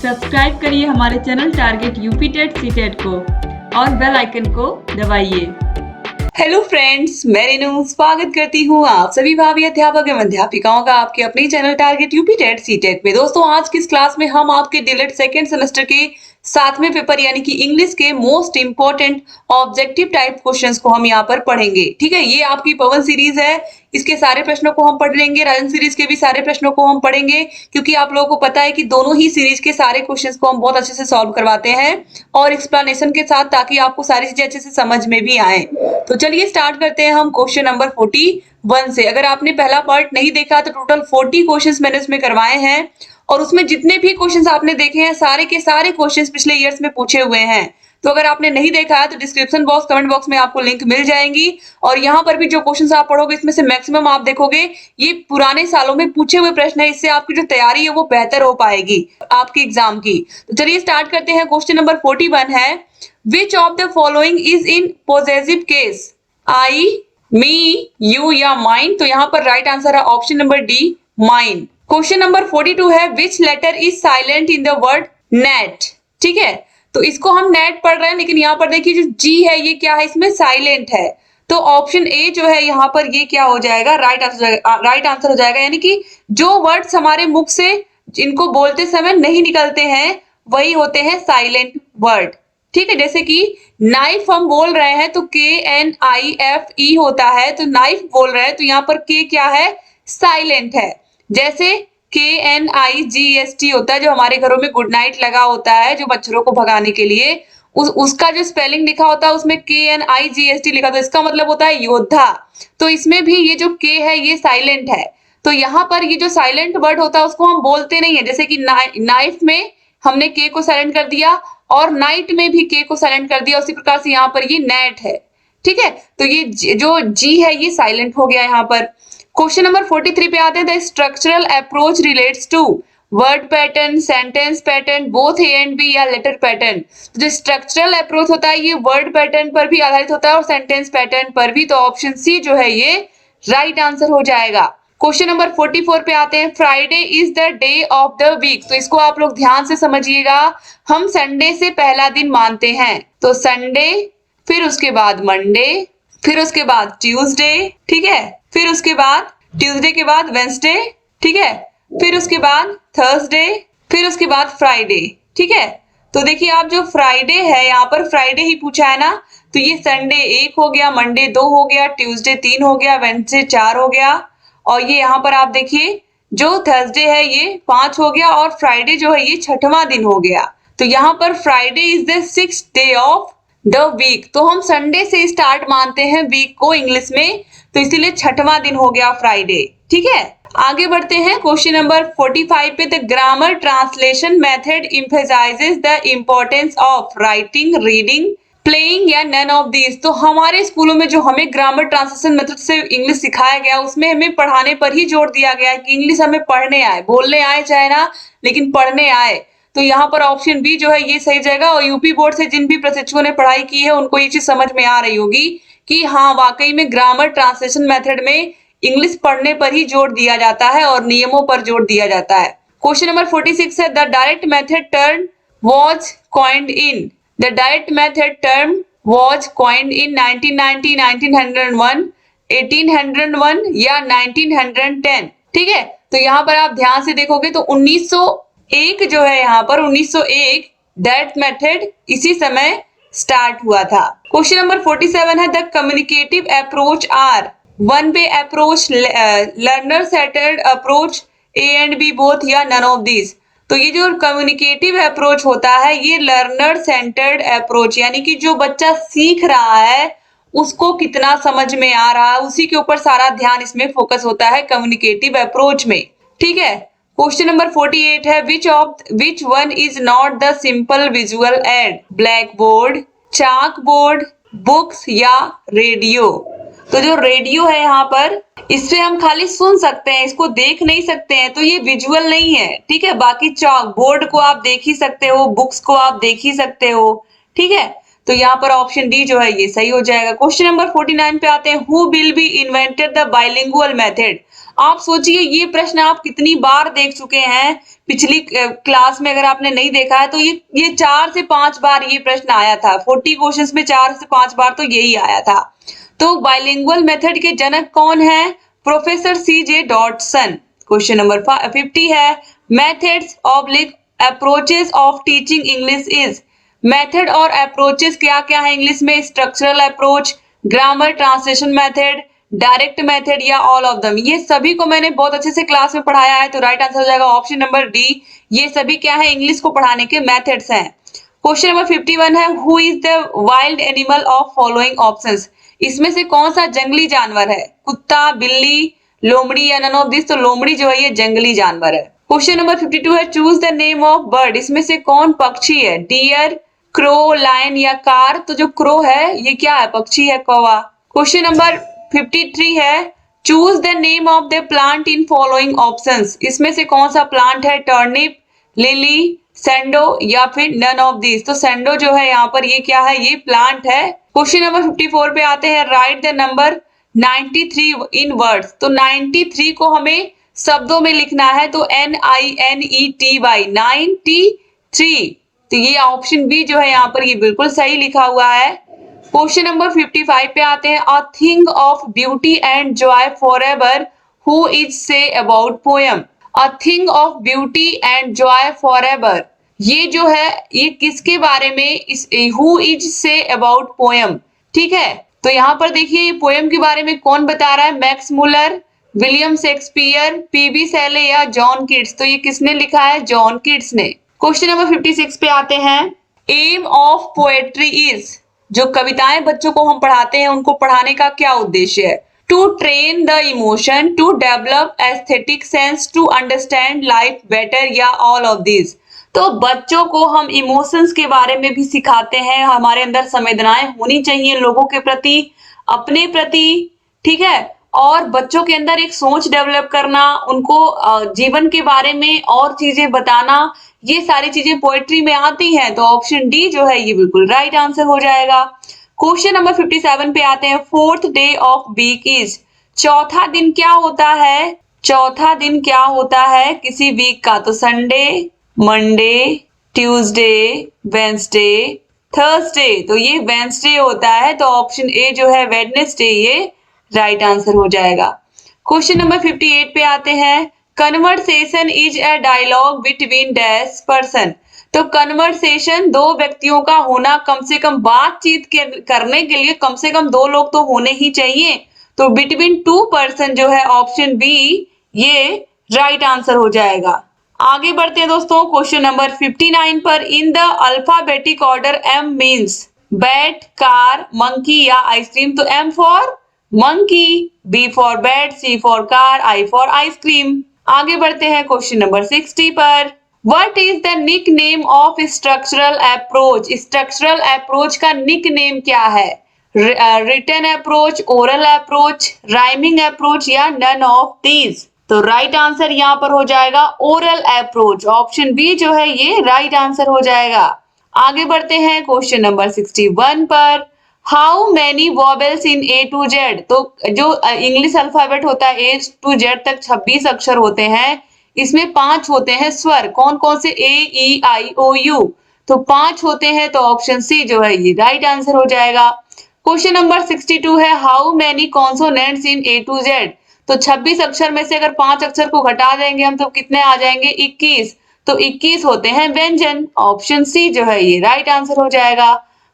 Subscribe करिए हमारे channel target UP TET CTET को और बेल आइकन को दबाइए। हेलो फ्रेंड्स, मैं रेनू स्वागत करती हूँ आप सभी भावी अध्यापक एवं अध्यापिकाओं का आपके अपने channel target UP TET CTET में। दोस्तों, आज की इस क्लास में हम आपके डीएलएड सेकंड सेमेस्टर के 7वें पेपर यानी कि इंग्लिश के most important objective type questions को हम यहाँ पर पढ़ेंगे। ठीक है, ये आपकी पवन सीरीज है, इसके सारे प्रश्नों को हम पढ़ लेंगे। राजन सीरीज के भी सारे प्रश्नों को हम पढ़ेंगे, क्योंकि आप लोगों को पता है कि दोनों ही सीरीज के सारे क्वेश्चंस को हम बहुत अच्छे से सॉल्व करवाते हैं और एक्सप्लेनेशन के साथ, ताकि आपको सारी चीजें अच्छे से समझ में भी आए। तो चलिए स्टार्ट करते हैं हम क्वेश्चन नंबर 41 से। अगर आपने पहला पार्ट नहीं देखा तो टोटल 40 क्वेश्चंस मैंने इसमें करवाए हैं और उसमें जितने भी क्वेश्चंस आपने देखे हैं सारे के सारे क्वेश्चंस पिछले ईयर्स में पूछे हुए हैं। तो अगर आपने नहीं देखा है तो डिस्क्रिप्शन बॉक्स, कमेंट बॉक्स में आपको लिंक मिल जाएंगी और यहाँ पर भी जो क्वेश्चंस आप पढ़ोगे इसमें से मैक्सिमम आप देखोगे ये पुराने सालों में पूछे हुए प्रश्न है। इससे आपकी जो तैयारी है वो बेहतर हो पाएगी आपकी एग्जाम की। तो चलिए स्टार्ट करते हैं। क्वेश्चन नंबर 41 है, which of the following is in possessive case? I, me, you या माइन? तो यहाँ पर राइट आंसर है option number D, mine. Question number 42 है, which letter is silent in the word net? ठीक है, तो इसको हम नेट पढ़ रहे हैं, लेकिन यहाँ पर देखिए जो जी है ये क्या है, इसमें साइलेंट है। तो ऑप्शन ए जो है यहाँ पर ये क्या हो जाएगा, राइट आंसर हो जाएगा। यानी कि जो वर्ड्स हमारे मुख से इनको बोलते समय नहीं निकलते हैं वही होते हैं साइलेंट वर्ड। ठीक है, जैसे कि नाइफ हम बोल रहे हैं तो KNIFE होता है, तो नाइफ बोल रहे हैं तो यहाँ पर के क्या है, साइलेंट है। जैसे KNIGST होता है, जो हमारे घरों में गुड नाइट लगा होता है जो मच्छरों को भगाने के लिए, उसका जो स्पेलिंग लिखा होता है उसमें KNIGST लिखा, तो इसका मतलब होता है योद्धा। तो इसमें भी ये जो के है ये साइलेंट है। तो यहाँ पर ये जो साइलेंट वर्ड होता है उसको हम बोलते नहीं है। जैसे कि नाइफ में हमने के को साइलेंट कर दिया और नाइट में भी के को साइलेंट कर दिया, उसी प्रकार से यहाँ पर ये नेट है। ठीक है, तो ये जो जी है ये साइलेंट हो गया यहाँ पर। क्वेश्चन नंबर 43 पे आते हैं, the structural approach relates to word pattern, sentence pattern, both A and B या लेटर पैटर्न? तो जो स्ट्रक्चरल अप्रोच होता है ये वर्ड पैटर्न पर भी आधारित होता है और सेंटेंस पैटर्न पर भी। तो ऑप्शन सी जो है ये राइट आंसर हो जाएगा। क्वेश्चन नंबर 44 पे आते हैं, Friday is the day of the week? तो इसको आप लोग ध्यान से समझिएगा। हम संडे से पहला दिन मानते हैं, तो संडे, फिर उसके बाद मंडे, फिर उसके बाद ट्यूसडे, ठीक है, फिर उसके बाद ट्यूसडे के बाद वेंसडे, ठीक है, फिर उसके बाद थर्सडे, फिर उसके बाद फ्राइडे। ठीक है, तो देखिए आप जो फ्राइडे है यहाँ पर फ्राइडे ही पूछा है ना, तो ये संडे 1 हो गया, मंडे 2 हो गया, ट्यूसडे 3 हो गया, वेंसडे 4 हो गया और ये यहाँ पर आप देखिए जो थर्सडे है ये 5 हो गया और फ्राइडे जो है ये 6वां दिन हो गया। तो यहाँ पर Friday is the 6th day of the week. तो हम संडे से स्टार्ट मानते हैं वीक को इंग्लिश में, तो इसीलिए 6वां दिन हो गया फ्राइडे। ठीक है, आगे बढ़ते हैं। क्वेश्चन नंबर 45 पे, the grammar translation method emphasises the importance of writing, reading, playing या नन ऑफ दीज? तो हमारे स्कूलों में जो हमें ग्रामर ट्रांसलेशन मेथड से इंग्लिश सिखाया गया उसमें हमें पढ़ाने पर ही जोर दिया गया है कि इंग्लिश हमें पढ़ने आए, बोलने आए चाहे ना, लेकिन पढ़ने आए। तो यहाँ पर ऑप्शन बी जो है ये सही जाएगा। और यूपी बोर्ड से जिन भी प्रशिक्षकों ने पढ़ाई की है उनको ये चीज समझ में आ रही होगी कि हाँ वाकई में ग्रामर ट्रांसलेशन मेथड में इंग्लिश पढ़ने पर ही जोर दिया जाता है और नियमों पर जोर दिया जाता है। क्वेश्चन नंबर 46 है, the direct method term was coined in? The direct method term was coined in 1990, 1901, 1801 या 1910? ठीक है, तो यहाँ पर आप ध्यान से देखोगे तो 1901 जो है यहाँ पर 1901 डायरेक्ट मेथड इसी समय स्टार्ट हुआ था। क्वेश्चन नंबर 47 है, the communicative approach are one way approach, learner centred approach, A and B both या नन ऑफ दीज? तो ये जो कम्युनिकेटिव अप्रोच होता है ये लर्नर सेंटर्ड अप्रोच, यानी कि जो बच्चा सीख रहा है उसको कितना समझ में आ रहा है उसी के ऊपर सारा ध्यान इसमें फोकस होता है कम्युनिकेटिव अप्रोच में। ठीक है, क्वेश्चन नंबर 48 है, which one is not the simple visual aid? Black board, chalk board, books या रेडियो? तो जो रेडियो है यहाँ पर इससे हम खाली सुन सकते हैं, इसको देख नहीं सकते हैं, तो ये विजुअल नहीं है। ठीक है, बाकी चॉक बोर्ड को आप देख ही सकते हो, बुक्स को आप देख ही सकते हो। ठीक है, तो यहाँ पर ऑप्शन डी जो है ये सही हो जाएगा। क्वेश्चन नंबर 49 पे आते हैं, who will be invented the bilingual method? आप सोचिए ये प्रश्न आप कितनी बार देख चुके हैं पिछली क्लास में। अगर आपने नहीं देखा है तो ये 4 से 5 बार ये प्रश्न आया था। 40 क्वेश्चंस में 4 से 5 बार तो यही आया था। तो बाइलिंगुअल मेथड के जनक कौन है? Professor CJ Dodson. Question number 50 है, methods oblique approaches of teaching English is. Method और अप्रोचेस क्या क्या है इंग्लिश में? Structural approach, grammar, translation method, direct method या ऑल ऑफ दम। ये सभी को मैंने बहुत अच्छे से क्लास में पढ़ाया है, तो राइट आंसर हो जाएगा ऑप्शन नंबर डी। ये सभी क्या है? इंग्लिश को पढ़ाने के मेथड्स हैं। क्वेश्चन नंबर 51 है, who is the wild animal of following options. इसमें से कौन सा जंगली जानवर है? कुत्ता, बिल्ली, लोमड़ी या नन ऑफ दिस। तो लोमड़ी जो है ये जंगली जानवर है। क्वेश्चन नंबर 52 है, choose the name of bird. इसमें से कौन पक्षी है? डियर, क्रो, लायन या कार। तो जो क्रो है ये क्या है? पक्षी है, कौवा। क्वेश्चन नंबर 53 है, choose the name of the plant in following options. इसमें से कौन सा प्लांट है? टर्निप, लिली, सेंडो या फिर नन ऑफ दिस। तो सेंडो जो है यहाँ पर ये क्या है? ये प्लांट है। क्वेश्चन नंबर 54 पे आते हैं, right the number 93 in words. तो 93 को हमें शब्दों में लिखना है, तो NINETY 93। तो ये ऑप्शन बी जो है यहाँ पर ये बिल्कुल सही लिखा हुआ है। क्वेश्चन नंबर 55 पे आते हैं, a thing of beauty and Joy forever, who is say about poem. A thing of beauty and Joy forever, ये जो है ये किसके बारे में? इस who is say about poem. ठीक है, तो यहाँ पर देखिए ये पोएम के बारे में कौन बता रहा है? Max Muller, William Shakespeare, PB Shelley या जॉन किट्स। तो ये किसने लिखा है? जॉन किट्स ने। क्वेश्चन नंबर 56 पे आते हैं, एम ऑफ पोएट्री इज। जो कविताएं बच्चों को हम पढ़ाते हैं उनको पढ़ाने का क्या उद्देश्य है? To train the emotion, to develop aesthetic sense, to understand life better या ऑल ऑफ दिस। तो बच्चों को हम इमोशंस के बारे में भी सिखाते हैं, हमारे अंदर संवेदनाएं होनी चाहिए लोगों के प्रति, अपने प्रति। ठीक है, और बच्चों के अंदर एक सोच डेवलप करना, उनको जीवन के बारे में और चीजें बताना, ये सारी चीजें पोएट्री में आती हैं। तो ऑप्शन डी जो है ये बिल्कुल राइट आंसर हो जाएगा। क्वेश्चन नंबर 57 पे आते हैं, fourth day of week is. चौथा दिन क्या होता है? चौथा दिन क्या होता है किसी वीक का? तो Sunday, Monday, Tuesday, Wednesday, Thursday. तो ये वेंसडे होता है, तो ऑप्शन ए जो है वेडनेसडे ये राइट आंसर हो जाएगा। क्वेश्चन नंबर 58 पे आते हैं, conversation is a dialogue between dash person. तो कन्वर्सेशन दो व्यक्तियों का होना, कम से कम बातचीत करने के लिए कम से कम दो लोग तो होने ही चाहिए। तो बिटवीन टू पर्सन जो है ऑप्शन बी ये राइट आंसर हो जाएगा। आगे बढ़ते हैं दोस्तों क्वेश्चन नंबर 59 पर, in the alphabetic order M means bat, car, monkey या आइसक्रीम। तो M for monkey, B for bat, C for car, I for ice cream. आगे बढ़ते हैं क्वेश्चन नंबर 60 पर, what is the nick name of structural approach. Structural approach का nick name क्या है? Written approach, oral approach, rhyming approach या none of these. तो right answer यहाँ पर हो जाएगा ओरल अप्रोच। ऑप्शन बी जो है ये राइट आंसर हो जाएगा। आगे बढ़ते हैं क्वेश्चन नंबर 61 पर, how many vowels in A to Z। तो जो इंग्लिश अल्फाबेट होता है A to Z तक 26 अक्षर होते हैं, इसमें 5 होते हैं स्वर। कौन कौन से? A, E, I, O, U। तो 5 होते हैं, तो ऑप्शन सी जो है ये राइट आंसर हो जाएगा। क्वेश्चन नंबर 62 है, how many consonants in A to Z। तो 26 अक्षर में से अगर 5 अक्षर को घटा देंगे हम तो कितने आ जाएंगे? 21। तो 21 होते हैं व्यंजन। ऑप्शन सी जो है ये राइट आंसर हो जाएगा।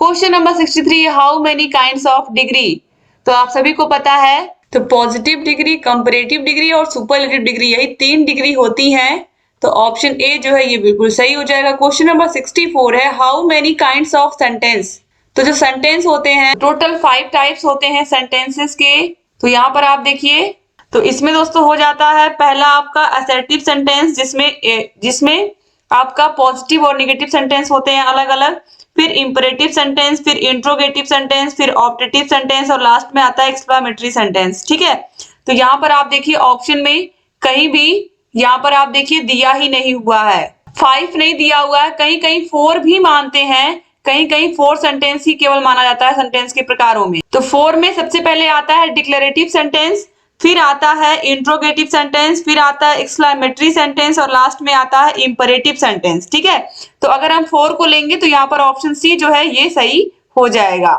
Question number 63, how many kinds of degree. तो आप सभी को पता है, तो पॉजिटिव डिग्री, कंपैरेटिव डिग्री और सुपरलेटिव डिग्री, यही 3 डिग्री होती हैं। तो ऑप्शन ए जो है ये बिल्कुल सही हो जाएगा। क्वेश्चन नंबर 64 है, how many kinds of sentence. तो जो सेंटेंस होते हैं टोटल 5 टाइप्स होते हैं सेंटेंसेस के। तो यहाँ पर आप देखिए, तो इसमें दोस्तों हो जाता है पहला आपका असर्टिव सेंटेंस, जिसमें आपका पॉजिटिव और नेगेटिव सेंटेंस होते हैं अलग अलग, फिर इंपरेटिव सेंटेंस, फिर इंट्रोगेटिव सेंटेंस, फिर ऑप्टेटिव सेंटेंस और लास्ट में आता है एक्सक्लामेटरी सेंटेंस। ठीक है, तो यहाँ पर आप देखिए ऑप्शन में कहीं भी यहाँ पर आप देखिए दिया ही नहीं हुआ है, 5 नहीं दिया हुआ है, कहीं कहीं 4 भी मानते हैं, कहीं कहीं 4 सेंटेंस ही केवल माना जाता है सेंटेंस के प्रकारों में। तो 4 में सबसे पहले आता है डिक्लेरेटिव सेंटेंस, फिर आता है इंट्रोगेटिव सेंटेंस, फिर आता है एक्सक्लेमेटरी सेंटेंस और लास्ट में आता है इंपरेटिव सेंटेंस। ठीक है, तो अगर हम 4 को लेंगे तो यहाँ पर ऑप्शन सी जो है ये सही हो जाएगा।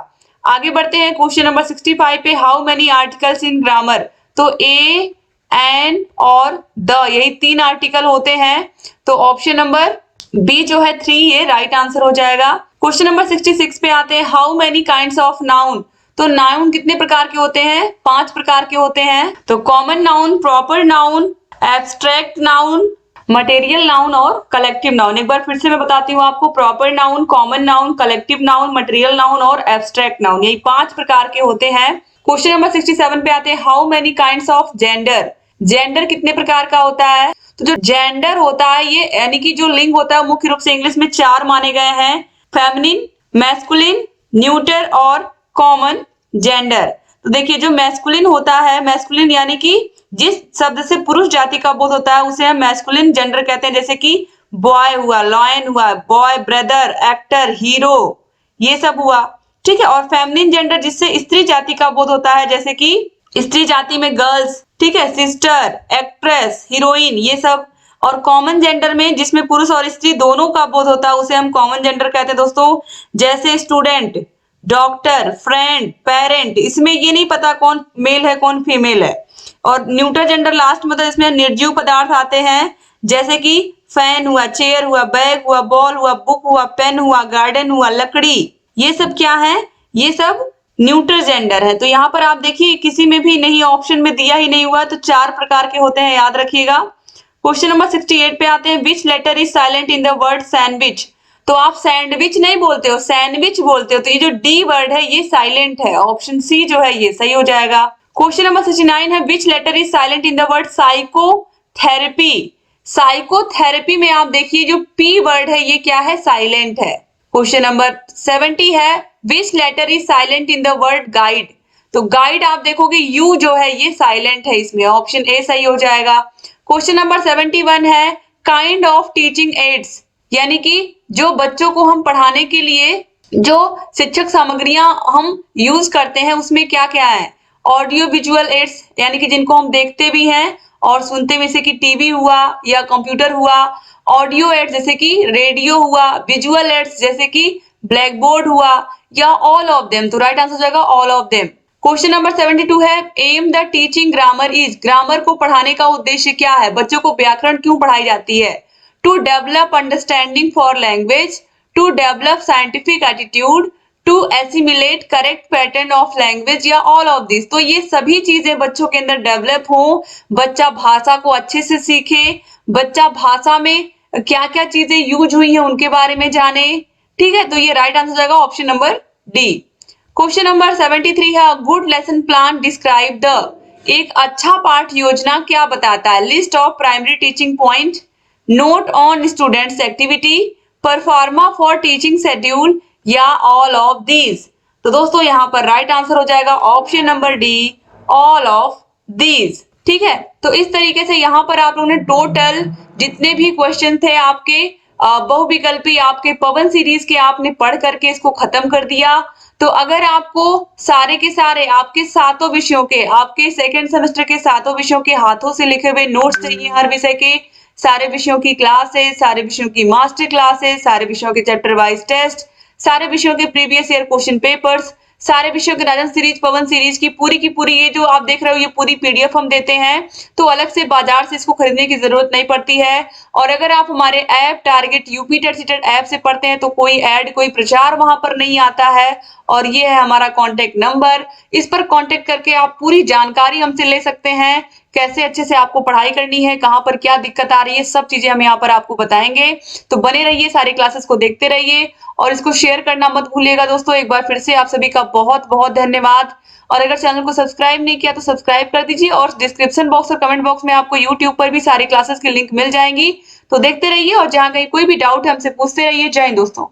आगे बढ़ते हैं क्वेश्चन नंबर 65 पे, how many articles in grammar. तो ए, एन और द, यही 3 आर्टिकल होते हैं। तो ऑप्शन नंबर बी जो है 3 ये राइट आंसर हो जाएगा। क्वेश्चन नंबर 66 पे आते हैं, how many kinds of noun. तो नाउन कितने प्रकार के होते हैं? 5 प्रकार के होते हैं। तो common noun, proper noun, abstract noun, material noun और कलेक्टिव नाउन। एक बार फिर से मैं बताती हूँ आपको, proper noun, common noun, collective noun, material noun और एब्स्ट्रैक्ट नाउन, यही 5 प्रकार के होते हैं। क्वेश्चन नंबर 67 पे आते हैं, how many kinds of gender. Gender कितने प्रकार का होता है? तो जो जेंडर होता है ये यानी कि जो लिंग होता है मुख्य रूप से इंग्लिश में 4 माने गए हैं, फेमिनिन, मैस्कुलिन, न्यूटर और कॉमन जेंडर। तो देखिए जो मैस्कुलिन होता है, मैस्कुलिन यानी कि जिस शब्द से पुरुष जाति का बोध होता है उसे हम मैस्कुलिन जेंडर कहते हैं, जैसे कि बॉय हुआ, लॉयन हुआ, बॉय, ब्रदर, एक्टर, हीरो, ये सब हुआ। ठीक है, और फेमिनिन जेंडर जिससे स्त्री जाति का बोध होता है, जैसे कि स्त्री जाति में गर्ल्स, ठीक है, सिस्टर, एक्ट्रेस, हीरोइन, ये सब। और कॉमन जेंडर में जिसमें पुरुष और स्त्री दोनों का बोध होता है उसे हम कॉमन जेंडर कहते हैं दोस्तों, जैसे स्टूडेंट, डॉक्टर, फ्रेंड, पेरेंट। इसमें ये नहीं पता कौन मेल है कौन फीमेल है। और न्यूट्रल जेंडर लास्ट में, तो इसमें निर्जीव पदार्थ आते हैं, जैसे कि फैन हुआ, चेयर हुआ, बैग हुआ, बॉल हुआ, बुक हुआ, पेन हुआ, गार्डन हुआ, लकड़ी, ये सब क्या है? ये सब न्यूट्रल जेंडर है। तो यहाँ पर आप देखिए किसी में भी नहीं, ऑप्शन में दिया ही नहीं हुआ, तो 4 प्रकार के होते हैं, याद रखिएगा। क्वेश्चन नंबर 68 पे आते हैं, which letter is silent in the word sandwich. तो आप सैंडविच नहीं बोलते हो, सैंडविच बोलते हो, तो ये जो डी वर्ड है ये साइलेंट है, ऑप्शन सी जो है ये सही हो जाएगा। क्वेश्चन नंबर 69 है, which letter is silent in the word psychotherapy. Psychotherapy में आप देखिए जो पी वर्ड है ये क्या है? साइलेंट है। क्वेश्चन नंबर 70 है, which letter is silent in the word guide. तो गाइड आप देखोगे यू जो है ये साइलेंट है, इसमें ऑप्शन ए सही हो जाएगा। क्वेश्चन नंबर 71 है, काइंड ऑफ टीचिंग एड्स, यानी कि जो बच्चों को हम पढ़ाने के लिए जो शिक्षक सामग्रियां हम यूज करते हैं उसमें क्या क्या है? ऑडियो विजुअल एड्स, यानी कि जिनको हम देखते भी हैं और सुनते भी, जैसे कि टीवी हुआ या कंप्यूटर हुआ। ऑडियो एड्स जैसे कि रेडियो हुआ, विजुअल एड्स जैसे कि ब्लैक बोर्ड हुआ, या ऑल ऑफ देम। तो राइट आंसर हो जाएगा all of them. Question number 72 है, am the teaching grammar is. Grammar को पढ़ाने का उद्देश्य क्या है? बच्चों को व्याकरण क्यों पढ़ाई जाती है? To develop understanding for language, to develop scientific attitude, to assimilate correct pattern of language, या ऑल ऑफ दिस। तो ये सभी चीजें बच्चों के अंदर डेवलप हो, बच्चा भाषा को अच्छे से सीखे, बच्चा भाषा में क्या क्या चीजें यूज हुई हैं उनके बारे में जाने। ठीक है, तो ये राइट आंसर हो जाएगा option number D. Question number 73 है, good lesson plan describe the. एक अच्छा पाठ योजना क्या बताता है? List of primary teaching point, note on students activity, pro forma for teaching schedule, या ऑल ऑफ दीज। तो दोस्तों यहाँ पर राइट आंसर हो जाएगा option number D, all of these. ठीक है, तो इस तरीके से यहाँ पर आप लोगों ने टोटल जितने भी क्वेश्चन थे आपके बहुविकल्पी आपके पवन सीरीज के आपने पढ़ करके इसको खत्म कर दिया। तो अगर आपको सारे के सारे आपके 7 विषयों के, आपके सेकेंड सेमेस्टर के 7 विषयों के हाथों से लिखे हुए नोट्स चाहिए, हर विषय के सारे विषयों की क्लासेस, सारे विषयों की मास्टर क्लासेस, सारे विषयों के चैप्टर वाइज टेस्ट, सारे विषयों के प्रीवियस ईयर क्वेश्चन पेपर्स, सारे विषयों के राजन सीरीज, पवन सीरीज की पूरी ये जो आप देख रहे हो ये पूरी पीडीएफ हम देते हैं। तो अलग से बाजार से इसको खरीदने की जरूरत नहीं पड़ती है। और अगर आप हमारे app target UP TET CTET app से पढ़ते हैं तो कोई ऐड, कोई प्रचार वहां पर नहीं आता है। और ये है हमारा कॉन्टेक्ट नंबर, इस पर कॉन्टेक्ट करके आप पूरी जानकारी हमसे ले सकते हैं, कैसे अच्छे से आपको पढ़ाई करनी है, कहाँ पर क्या दिक्कत आ रही है, सब चीजें हम यहाँ पर आपको बताएंगे। तो बने रहिए, सारी क्लासेस को देखते रहिए और इसको शेयर करना मत भूलिएगा दोस्तों। एक बार फिर से आप सभी का बहुत बहुत धन्यवाद। और अगर चैनल को सब्सक्राइब नहीं किया तो सब्सक्राइब कर दीजिए, और डिस्क्रिप्शन बॉक्स और कमेंट बॉक्स में आपको यूट्यूब पर भी सारी क्लासेस की लिंक मिल जाएंगी। तो देखते रहिए और जहां कहीं कोई भी डाउट है हमसे पूछते रहिए। जय हिंद दोस्तों।